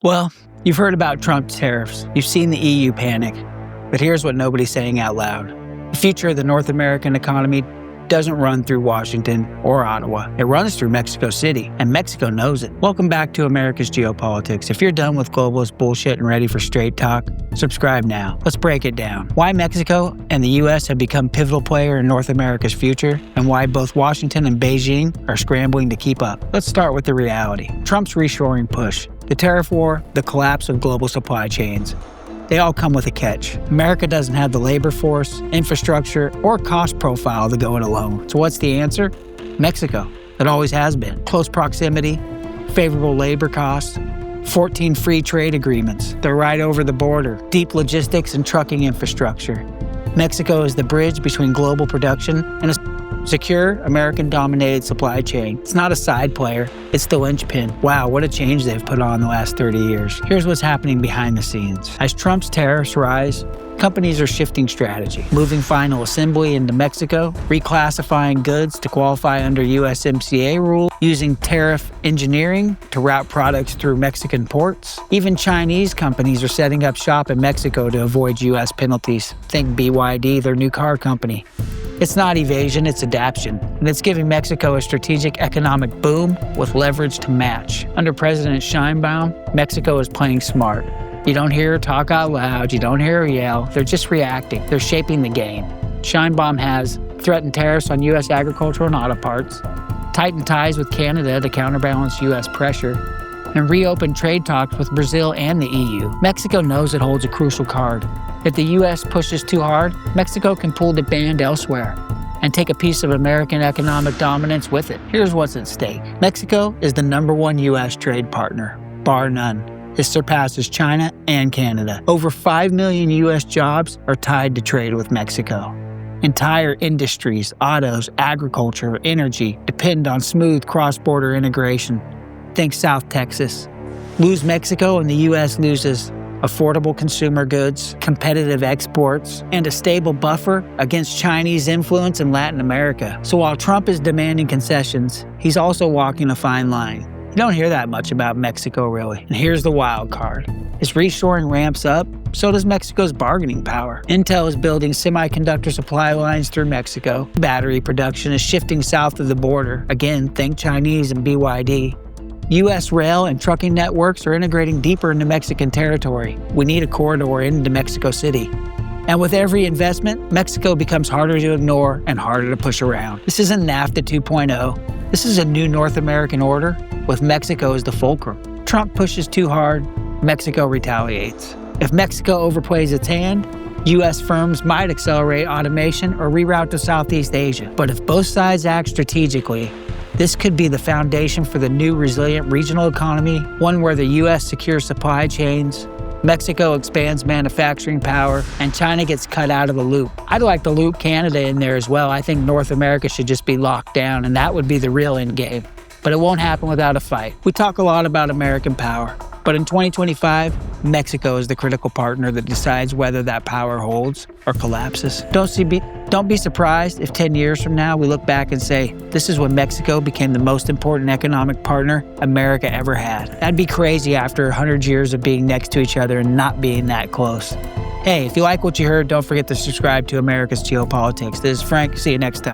Well, you've heard about Trump's tariffs. You've seen the EU panic. But here's what nobody's saying out loud. The future of the North American economy doesn't run through Washington or Ottawa. It runs through Mexico City, and Mexico knows it. Welcome back to America's Geopolitics. If you're done with globalist bullshit and ready for straight talk, subscribe now. Let's break it down. Why Mexico and the U.S. have become pivotal player in North America's future, and why both Washington and Beijing are scrambling to keep up. Let's start with the reality. Trump's reshoring push, the tariff war, the collapse of global supply chains. They all come with a catch. America doesn't have the labor force, infrastructure, or cost profile to go it alone. So what's the answer? Mexico. It always has been. Close proximity, favorable labor costs, 14 free trade agreements. They're right over the border. Deep logistics and trucking infrastructure. Mexico is the bridge between global production and a secure, American-dominated supply chain. It's not a side player, it's the linchpin. Wow, what a change they've put on the last 30 years. Here's what's happening behind the scenes. As Trump's tariffs rise, companies are shifting strategy, moving final assembly into Mexico, reclassifying goods to qualify under USMCA rules, using tariff engineering to route products through Mexican ports. Even Chinese companies are setting up shop in Mexico to avoid US penalties. Think BYD, their new car company. It's not evasion, it's adaptation, and it's giving Mexico a strategic economic boom with leverage to match. Under President Sheinbaum, Mexico is playing smart. You don't hear her talk out loud, you don't hear her yell, they're just reacting. They're shaping the game. Sheinbaum has threatened tariffs on U.S. agricultural and auto parts, tightened ties with Canada to counterbalance U.S. pressure, and reopened trade talks with Brazil and the EU. Mexico knows it holds a crucial card. If the U.S. pushes too hard, Mexico can pull the band elsewhere and take a piece of American economic dominance with it. Here's what's at stake. Mexico is the #1 U.S. trade partner, bar none. It surpasses China and Canada. Over 5 million U.S. jobs are tied to trade with Mexico. Entire industries, autos, agriculture, energy, depend on smooth cross-border integration. Think South Texas. Lose Mexico and the U.S. loses affordable consumer goods, competitive exports, and a stable buffer against Chinese influence in Latin America. So while Trump is demanding concessions, he's also walking a fine line. You don't hear that much about Mexico, really. And here's the wild card. As reshoring ramps up, so does Mexico's bargaining power. Intel is building semiconductor supply lines through Mexico. Battery production is shifting south of the border. Again, think Chinese and BYD. U.S. rail and trucking networks are integrating deeper into Mexican territory. We need a corridor into Mexico City. And with every investment, Mexico becomes harder to ignore and harder to push around. This isn't NAFTA 2.0. This is a new North American order with Mexico as the fulcrum. Trump pushes too hard, Mexico retaliates. If Mexico overplays its hand, U.S. firms might accelerate automation or reroute to Southeast Asia. But if both sides act strategically, this could be the foundation for the new resilient regional economy, one where the U.S. secures supply chains, Mexico expands manufacturing power, and China gets cut out of the loop. I'd like to loop Canada in there as well. I think North America should just be locked down, and that would be the real end game. But it won't happen without a fight. We talk a lot about American power, but in 2025, Mexico is the critical partner that decides whether that power holds or collapses. Don't be surprised if 10 years from now we look back and say, this is when Mexico became the most important economic partner America ever had. That'd be crazy after 100 years of being next to each other and not being that close. Hey, if you like what you heard, don't forget to subscribe to America's Geopolitics. This is Frank. See you next time.